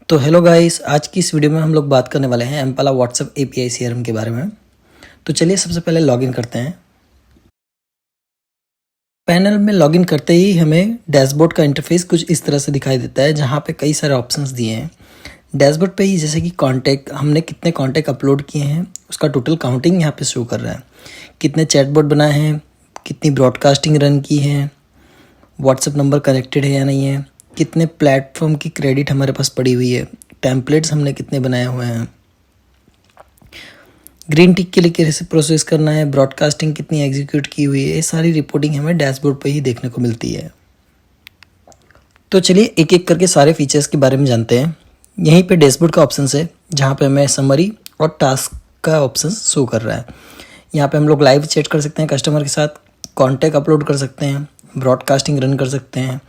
तो hello guys, आज की इस वीडियो में हम लोग बात करने वाले हैं एमपाला व्हाट्सएप एपीआई सीआरएम के बारे में। तो चलिए सबसे पहले लॉगिन करते हैं। पैनल में लॉगिन करते ही हमें डैशबोर्ड का इंटरफेस कुछ इस तरह से दिखाई देता है, जहां पे कई सारे ऑप्शंस दिए हैं। डैशबोर्ड पे ही जैसे कि कॉन्टैक्ट, हमने कितने कॉन्टैक्ट अपलोड किए हैं उसका टोटल काउंटिंग यहाँ पे शो कर रहा है। कितने चैटबॉट बनाए हैं, कितनी ब्रॉडकास्टिंग रन की है, व्हाट्सएप नंबर कनेक्टेड है या नहीं है, कितने प्लेटफॉर्म की क्रेडिट हमारे पास पड़ी हुई है, टेम्पलेट्स हमने कितने बनाए हुए हैं, ग्रीन टिक के लिए कैसे प्रोसेस करना है, ब्रॉडकास्टिंग कितनी एग्जीक्यूट की हुई है, ये सारी रिपोर्टिंग हमें डैशबोर्ड पर ही देखने को मिलती है। तो चलिए एक एक करके सारे फीचर्स के बारे में जानते हैं। यहीं पे डैशबोर्ड का ऑप्शन है, जहाँ पे हमें समरी और टास्क का ऑप्शन शो कर रहा है। यहाँ पे हम लोग लाइव चैट कर सकते हैं कस्टमर के साथ, कॉन्टैक्ट अपलोड कर सकते हैं, ब्रॉडकास्टिंग रन कर सकते हैं,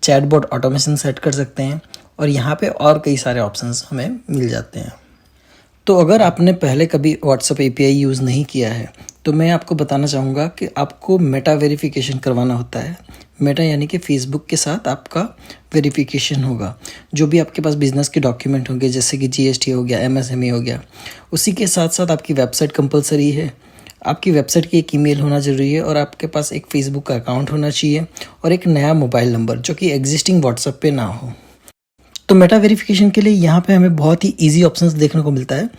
चैटबॉट ऑटोमेशन सेट कर सकते हैं, और यहाँ पे और कई सारे ऑप्शंस हमें मिल जाते हैं। तो अगर आपने पहले कभी व्हाट्सएप एपीआई यूज़ नहीं किया है तो मैं आपको बताना चाहूँगा कि आपको मेटा वेरिफिकेशन करवाना होता है। मेटा यानी कि फेसबुक के साथ आपका वेरिफिकेशन होगा। जो भी आपके पास बिजनेस के डॉक्यूमेंट होंगे, जैसे कि जीएसटी हो गया, एमएसएमई हो गया, उसी के साथ साथ आपकी वेबसाइट कंपलसरी है। आपकी वेबसाइट की एक ईमेल होना ज़रूरी है, और आपके पास एक फेसबुक का अकाउंट होना चाहिए, और एक नया मोबाइल नंबर जो कि एग्जिस्टिंग व्हाट्सएप पे ना हो। तो मेटा वेरिफिकेशन के लिए यहाँ पे हमें बहुत ही इजी ऑप्शंस देखने को मिलता है।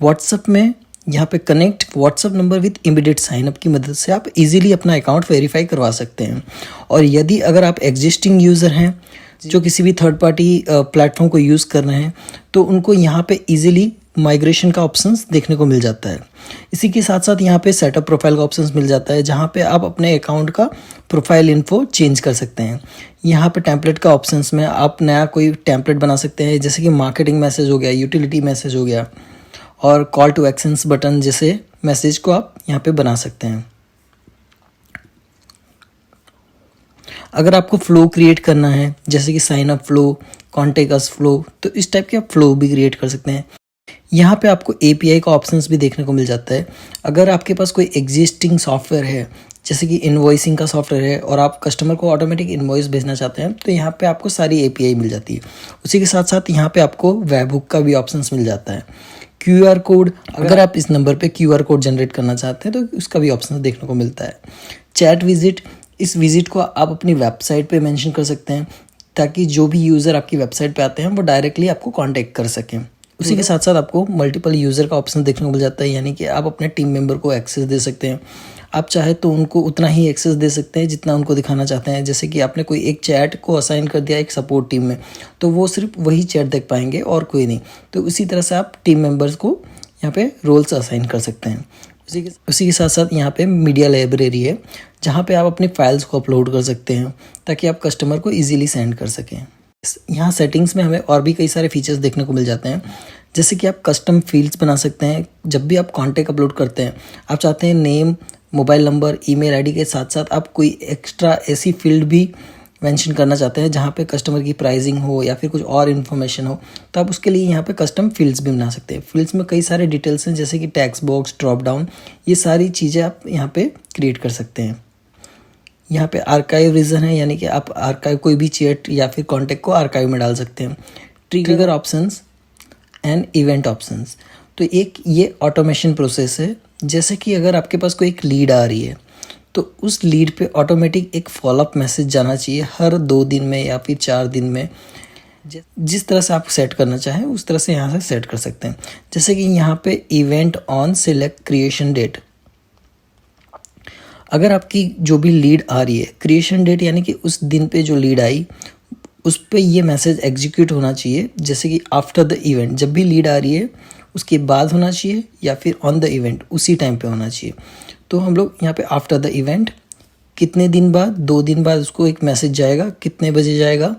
व्हाट्सएप में यहाँ पे connect WhatsApp number with immediate signup की मदद से आप इजीली अपना अकाउंट वेरीफाई करवा सकते हैं। और यदि अगर आप एग्जिस्टिंग यूज़र हैं जो किसी भी थर्ड पार्टी प्लेटफॉर्म को यूज़ कर रहे हैं, तो उनको यहाँ पे इजीली माइग्रेशन का ऑप्शंस देखने को मिल जाता है। इसी के साथ साथ यहाँ पे सेटअप प्रोफाइल का ऑप्शंस मिल जाता है, जहाँ पे आप अपने अकाउंट का प्रोफाइल इन्फो चेंज कर सकते हैं। यहाँ पे टेम्पलेट का ऑप्शंस में आप नया कोई टेम्पलेट बना सकते हैं, जैसे कि मार्केटिंग मैसेज हो गया, यूटिलिटी मैसेज हो गया, और कॉल टू एक्शंस बटन जैसे मैसेज को आप यहाँ पे बना सकते हैं। अगर आपको फ्लो क्रिएट करना है, जैसे कि sign up flow, contact us flow, तो इस टाइप के आप फ्लो भी क्रिएट कर सकते हैं। यहाँ पे आपको एपीआई का ऑप्शंस भी देखने को मिल जाता है। अगर आपके पास कोई एग्जिस्टिंग सॉफ्टवेयर है, जैसे कि इनवॉइसिंग का सॉफ्टवेयर है, और आप कस्टमर को ऑटोमेटिक इनवॉइस भेजना चाहते हैं, तो यहाँ पे आपको सारी एपीआई मिल जाती है। उसी के साथ साथ यहाँ पे आपको वेबहुक का भी ऑप्शंस मिल जाता है। क्यूआर कोड, अगर आप इस नंबर पे क्यूआर कोड जनरेट करना चाहते हैं तो उसका भी ऑप्शन देखने को मिलता है। चैट विजिट, इस विजिट को आप अपनी वेबसाइट पे मेंशन कर सकते हैं, ताकि जो भी यूज़र आपकी वेबसाइट पे आते हैं वो डायरेक्टली आपको कांटेक्ट कर सकें। उसी के साथ साथ आपको मल्टीपल यूज़र का ऑप्शन देखने को मिल जाता है, यानी कि आप अपने टीम मेंबर को एक्सेस दे सकते हैं। आप चाहे तो उनको उतना ही एक्सेस दे सकते हैं जितना उनको दिखाना चाहते हैं। जैसे कि आपने कोई एक चैट को असाइन कर दिया एक सपोर्ट टीम में, तो वो सिर्फ वही चैट देख पाएंगे और कोई नहीं। तो उसी तरह से आप टीम मेंबर्स को यहाँ पे रोल्स असाइन कर सकते हैं। उसी के साथ साथ यहाँ पे मीडिया लाइब्रेरी है, जहाँ पे आप अपनी फाइल्स को अपलोड कर सकते हैं, ताकि आप कस्टमर को ईजिली सेंड कर सकें। यहाँ सेटिंग्स में हमें और भी कई सारे फीचर्स देखने को मिल जाते हैं, जैसे कि आप कस्टम फील्ड्स बना सकते हैं। जब भी आप कॉन्टैक्ट अपलोड करते हैं, आप चाहते हैं name, mobile number, email ID के साथ साथ आप कोई एक्स्ट्रा ऐसी फील्ड भी मेंशन करना चाहते हैं जहाँ पे कस्टमर की प्राइसिंग हो या फिर कुछ और इन्फॉर्मेशन हो, तो आप उसके लिए यहाँ पे कस्टम फील्ड्स भी बना सकते हैं। फील्ड्स में कई सारे डिटेल्स हैं, जैसे कि टैक्स बॉक्स, ड्रॉप डाउन, ये सारी चीज़ें आप यहाँ पे क्रिएट कर सकते हैं। यहाँ पे आर्काइव रीजन है, यानी कि आप आर्काइव कोई भी चैट या फिर कॉन्टैक्ट को आर्काइव में डाल सकते हैं। Trigger options and event options, तो एक ये ऑटोमेशन प्रोसेस है। जैसे कि अगर आपके पास कोई एक लीड आ रही है, तो उस लीड पे ऑटोमेटिक एक फॉलोअप मैसेज जाना चाहिए हर 2 दिन में या फिर 4 दिन में। जिस तरह से आप सेट करना चाहें उस तरह से यहाँ से सेट कर सकते हैं। जैसे कि यहाँ पे event on select creation date, अगर आपकी जो भी लीड आ रही है, क्रिएशन डेट यानी कि उस दिन पे जो लीड आई उस पे ये मैसेज एग्जीक्यूट होना चाहिए। जैसे कि आफ्टर द इवेंट, जब भी लीड आ रही है उसके बाद होना चाहिए, या फिर ऑन द इवेंट उसी टाइम पे होना चाहिए। तो हम लोग यहाँ पे आफ्टर द इवेंट, कितने दिन बाद, 2 दिन बाद उसको एक मैसेज जाएगा, कितने बजे जाएगा,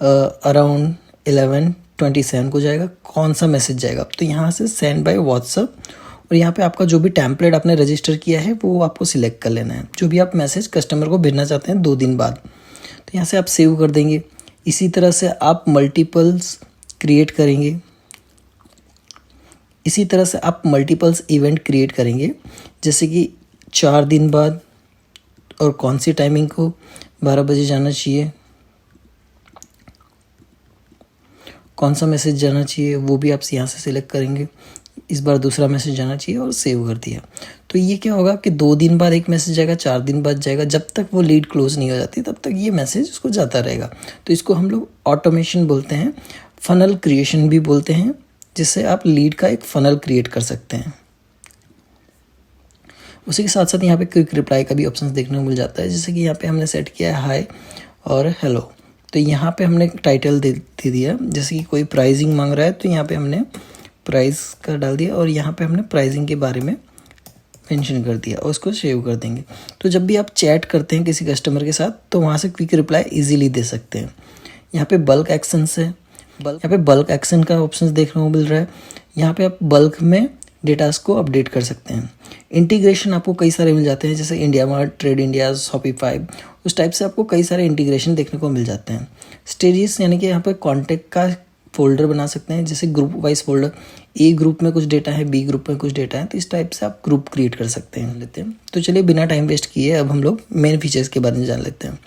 अराउंड 11:27 को जाएगा। कौन सा मैसेज जाएगा, तो यहाँ से सेंड बाय व्हाट्सएप, और यहाँ पे आपका जो भी टेम्पलेट आपने रजिस्टर किया है वो आपको सिलेक्ट कर लेना है, जो भी आप मैसेज कस्टमर को भेजना चाहते हैं 2 दिन बाद। तो यहाँ से आप सेव कर देंगे। इसी तरह से आप मल्टीपल्स क्रिएट करेंगे, इसी तरह से आप मल्टीपल्स इवेंट क्रिएट करेंगे, जैसे कि 4 दिन बाद, और कौन सी टाइमिंग को, 12 बजे जाना चाहिए, कौन सा मैसेज जाना चाहिए वो भी आप यहाँ से सिलेक्ट करेंगे। इस बार दूसरा मैसेज जाना चाहिए और सेव कर दिया। तो ये क्या होगा कि 2 दिन बाद एक मैसेज आएगा, 4 दिन बाद जाएगा, जब तक वो लीड क्लोज नहीं हो जाती तब तक ये मैसेज उसको जाता रहेगा। तो इसको हम लोग ऑटोमेशन बोलते हैं, फनल क्रिएशन भी बोलते हैं, जिससे आप लीड का एक फनल क्रिएट कर सकते हैं। उसी के साथ साथ यहाँ पे क्विक रिप्लाई का भी ऑप्शन देखने को मिल जाता है। जैसे कि यहाँ पे हमने सेट किया है हाय और हेलो, तो यहाँ पे हमने टाइटल दे दिया। जैसे कि कोई प्राइसिंग मांग रहा है तो यहाँ पे हमने प्राइस का डाल दिया और यहाँ पे हमने प्राइसिंग के बारे में मेंशन कर दिया और उसको सेव कर देंगे। तो जब भी आप चैट करते हैं किसी कस्टमर के साथ तो वहाँ से क्विक रिप्लाई इजीली दे सकते हैं। यहाँ पे बल्क एक्शंस है, यहाँ पे बल्क एक्शन का ऑप्शन देखने को मिल रहा है। यहाँ पे आप बल्क में डेटास को अपडेट कर सकते हैं। इंटीग्रेशन आपको कई सारे मिल जाते हैं, जैसे India mart, trade India, Shopify, उस टाइप से आपको कई सारे इंटीग्रेशन देखने को मिल जाते हैं। स्टेजेस यानी कि यहाँ पे कॉन्टैक्ट का फोल्डर बना सकते हैं, जैसे ग्रुप वाइज फोल्डर, ए ग्रुप में कुछ डेटा है, बी ग्रुप में कुछ डेटा है, तो इस टाइप से आप ग्रुप क्रिएट कर सकते हैं। लेते हैं तो चलिए बिना टाइम वेस्ट किए अब हम लोग मेन फीचर्स के बारे में जान लेते हैं।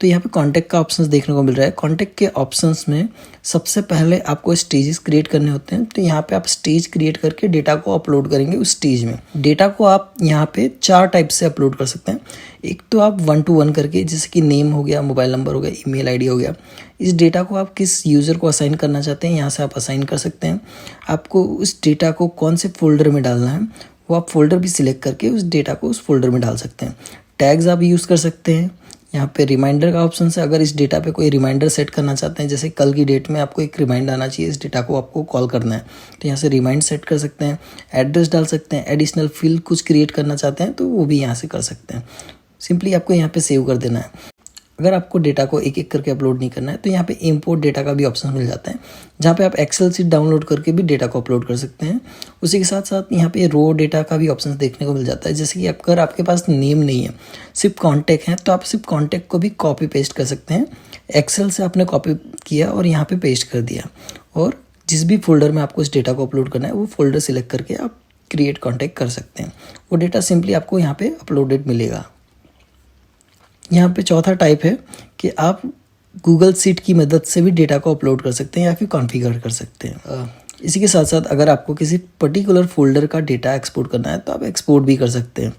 तो यहाँ पे कॉन्टैक्ट का ऑप्शंस देखने को मिल रहा है। कॉन्टैक्ट के ऑप्शंस में सबसे पहले आपको स्टेजेस क्रिएट करने होते हैं। तो यहाँ पे आप स्टेज क्रिएट करके डेटा को अपलोड करेंगे उस स्टेज में। डेटा को आप यहाँ पे 4 टाइप से अपलोड कर सकते हैं। एक तो आप 1 to 1 करके, जैसे कि नेम हो गया, मोबाइल नंबर हो गया, ईमेल आईडी हो गया। इस डेटा को आप किस यूज़र को असाइन करना चाहते हैं यहाँ से आप असाइन कर सकते हैं। आपको उस डेटा को कौन से फोल्डर में डालना है वो आप फोल्डर भी सिलेक्ट करके उस डेटा को उस फोल्डर में डाल सकते हैं। टैग्स आप यूज़ कर सकते हैं। यहाँ पे रिमाइंडर का ऑप्शन है, अगर इस डेटा पे कोई रिमाइंडर सेट करना चाहते हैं, जैसे कल की डेट में आपको एक रिमाइंडर आना चाहिए, इस डेटा को आपको कॉल करना है, तो यहाँ से रिमाइंड सेट कर सकते हैं। एड्रेस डाल सकते हैं। एडिशनल फील्ड कुछ क्रिएट करना चाहते हैं तो वो भी यहाँ से कर सकते हैं। सिंपली आपको यहाँ पे सेव कर देना है। अगर आपको डेटा को एक एक करके अपलोड नहीं करना है तो यहाँ पे इंपोर्ट डेटा का भी ऑप्शन मिल जाता है, जहाँ पे आप एक्सेल शीट डाउनलोड करके भी डेटा को अपलोड कर सकते हैं। उसी के साथ साथ यहाँ पे रो डेटा का भी ऑप्शन देखने को मिल जाता है। जैसे कि अगर आपके पास नेम नहीं है, सिर्फ कॉन्टैक्ट है, तो आप सिर्फ कॉन्टैक्ट को भी कॉपी पेस्ट कर सकते हैं। एक्सेल से आपने कॉपी किया और यहाँ पे पेस्ट कर दिया, और जिस भी फोल्डर में आपको इस डेटा को अपलोड करना है वो फोल्डर सिलेक्ट करके आप क्रिएट कॉन्टैक्ट कर सकते हैं। वो डेटा सिंपली आपको यहाँ पे अपलोडेड मिलेगा। यहाँ पे चौथा टाइप है कि आप गूगल शीट की मदद से भी डेटा को अपलोड कर सकते हैं या फिर कॉन्फ़िगर कर सकते हैं। इसी के साथ साथ अगर आपको किसी पर्टिकुलर फोल्डर का डेटा एक्सपोर्ट करना है तो आप एक्सपोर्ट भी कर सकते हैं।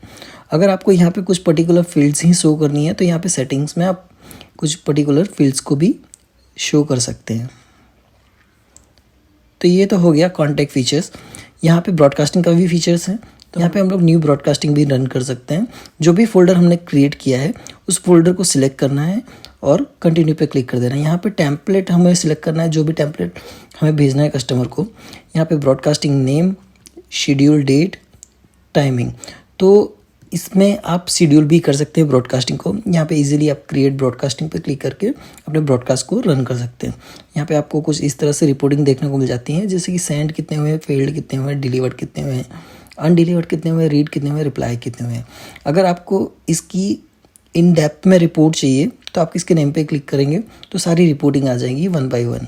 अगर आपको यहाँ पे कुछ पर्टिकुलर फील्ड्स ही शो करनी है तो यहाँ पे सेटिंग्स में आप कुछ पर्टिकुलर फील्ड्स को भी शो कर सकते हैं। तो ये तो हो गया कॉन्टैक्ट फीचर्स। यहाँ पे ब्रॉडकास्टिंग का भी फीचर्स हैं। तो यहाँ पे हम लोग न्यू ब्रॉडकास्टिंग भी रन कर सकते हैं। जो भी फोल्डर हमने क्रिएट किया है उस फोल्डर को सिलेक्ट करना है और कंटिन्यू पे क्लिक कर देना है। यहाँ पे टेम्पलेट हमें सिलेक्ट करना है, जो भी टेम्पलेट हमें भेजना है कस्टमर को। यहाँ पे broadcasting name, schedule date, timing, तो इसमें आप शेड्यूल भी कर सकते हैं ब्रॉडकास्टिंग को। यहाँ पे इजीली आप क्रिएट ब्रॉडकास्टिंग पे क्लिक करके अपने ब्रॉडकास्ट को रन कर सकते हैं। यहाँ पे आपको कुछ इस तरह से रिपोर्टिंग देखने को मिल जाती है, जैसे कि सेंड कितने हुए, फेल्ड कितने हुए, डिलीवर्ड कितने हुए, अनडिलीवर्ड कितने हुए, रीड कितने हुए, रिप्लाई कितने हुए। अगर आपको इसकी इन डेप्थ में रिपोर्ट चाहिए तो आप किसके नेम पे क्लिक करेंगे तो सारी रिपोर्टिंग आ जाएंगी 1 by 1।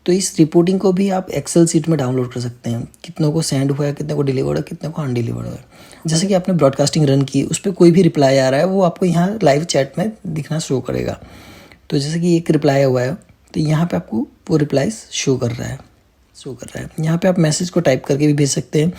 तो इस रिपोर्टिंग को भी आप एक्सेल शीट में डाउनलोड कर सकते हैं, कितनों को सेंड हुआ है, कितने को डिलीवर्ड है, कितने को अनडिलीवर्ड हुआ है। जैसे कि आपने ब्रॉडकास्टिंग रन की, उस पर कोई भी रिप्लाई आ रहा है वो आपको यहाँ लाइव चैट में दिखना शो करेगा। तो जैसे कि एक रिप्लाई हुआ है तो यहाँ पे आपको वो रिप्लाई शो कर रहा है। यहाँ पे आप मैसेज को टाइप करके भी भेज सकते हैं,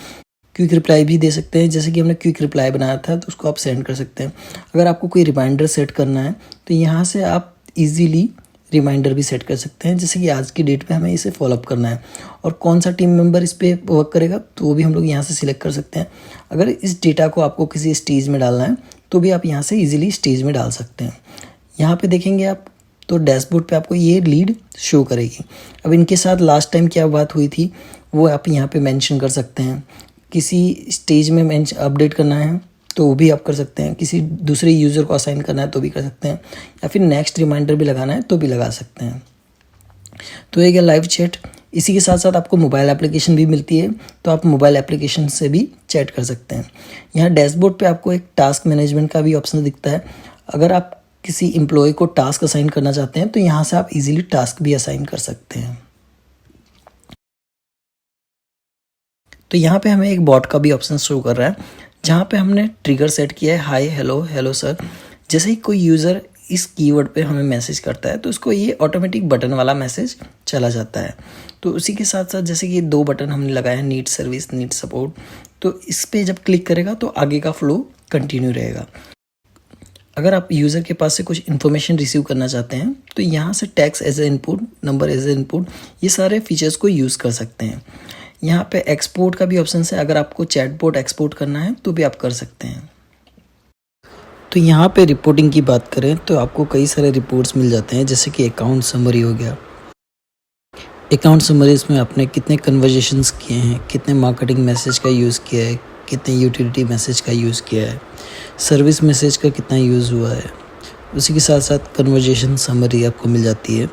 क्विक रिप्लाई भी दे सकते हैं। जैसे कि हमने क्विक रिप्लाई बनाया था तो उसको आप सेंड कर सकते हैं। अगर आपको कोई रिमाइंडर सेट करना है तो यहाँ से आप इजीली रिमाइंडर भी सेट कर सकते हैं, जैसे कि आज की डेट पे हमें इसे फॉलोअप करना है और कौन सा टीम मेंबर इस पर वर्क करेगा तो वो भी हम लोग यहाँ से सिलेक्ट कर सकते हैं। अगर इस डेटा को आपको किसी स्टेज में डालना है तो भी आप यहाँ से ईजिली स्टेज में डाल सकते हैं। यहाँ पे देखेंगे आप तो डैशबोर्ड पे आपको ये लीड शो करेगी। अब इनके साथ लास्ट टाइम क्या बात हुई थी वो आप यहाँ पे मेंशन कर सकते हैं। किसी स्टेज में अपडेट करना है तो वो भी आप कर सकते हैं। किसी दूसरे यूज़र को असाइन करना है तो भी कर सकते हैं, या फिर नेक्स्ट रिमाइंडर भी लगाना है तो भी लगा सकते हैं। तो ये गया लाइव चैट। इसी के साथ साथ आपको मोबाइल एप्लीकेशन भी मिलती है, तो आप मोबाइल एप्लीकेशन से भी चैट कर सकते हैं। यहाँ डैशबोर्ड पे आपको एक टास्क मैनेजमेंट का भी ऑप्शन दिखता है। अगर आप किसी एम्प्लॉय को टास्क असाइन करना चाहते हैं तो यहाँ से आप इजीली टास्क भी असाइन कर सकते हैं। तो यहाँ पे हमें एक बॉट का भी ऑप्शन शो कर रहा है, जहाँ पे हमने ट्रिगर सेट किया है हाय हेलो हेलो सर। जैसे ही कोई यूज़र इस कीवर्ड पे हमें मैसेज करता है तो उसको ये ऑटोमेटिक बटन वाला मैसेज चला जाता है। तो उसी के साथ साथ जैसे कि ये 2 बटन हमने लगाया है, नीड सर्विस, नीड सपोर्ट, तो इस पे जब क्लिक करेगा तो आगे का फ्लो कंटिन्यू रहेगा। अगर आप यूज़र के पास से कुछ इन्फॉर्मेशन रिसीव करना चाहते हैं तो यहाँ से text as a input, number as a input, ये सारे फीचर्स को यूज़ कर सकते हैं। यहाँ पे एक्सपोर्ट का भी ऑप्शन है, अगर आपको चैटबॉट एक्सपोर्ट करना है तो भी आप कर सकते हैं। तो यहाँ पे रिपोर्टिंग की बात करें तो आपको कई सारे रिपोर्ट्स मिल जाते हैं, जैसे कि अकाउंट समरी हो गया। अकाउंट समरीज में आपने कितने कन्वर्जेशंस किए हैं, कितने मार्केटिंग मैसेज का यूज़ किया है, कितने यूटिलिटी मैसेज का यूज़ किया है, सर्विस मैसेज का कितना यूज़ हुआ है। उसी के साथ साथ कन्वर्जेशन समरी आपको मिल जाती है,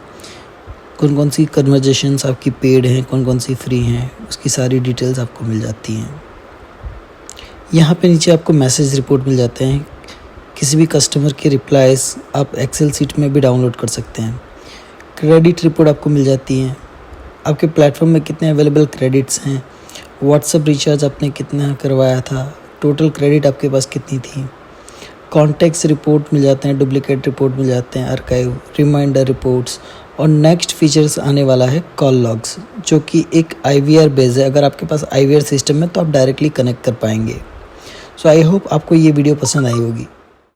कौन कौन सी कन्वर्जेशंस आपकी पेड हैं, कौन कौन सी फ्री हैं, उसकी सारी डिटेल्स आपको मिल जाती हैं। यहाँ पे नीचे आपको मैसेज रिपोर्ट मिल जाते हैं, किसी भी कस्टमर के रिप्लाईज आप एक्सेल सीट में भी डाउनलोड कर सकते हैं। क्रेडिट रिपोर्ट आपको मिल जाती है, आपके प्लेटफॉर्म में कितने अवेलेबल क्रेडिट्स हैं, व्हाट्सएप रिचार्ज आपने कितना करवाया था, टोटल क्रेडिट आपके पास कितनी थी। कॉन्टैक्ट्स रिपोर्ट मिल जाते हैं, डुप्लीकेट रिपोर्ट मिल जाते हैं, आर्काइव, रिमाइंडर रिपोर्ट्स, और नेक्स्ट फीचर्स आने वाला है कॉल लॉग्स, जो कि एक IVR बेस है। अगर आपके पास IVR सिस्टम है तो आप डायरेक्टली कनेक्ट कर पाएंगे। सो आई होप आपको ये वीडियो पसंद आई होगी।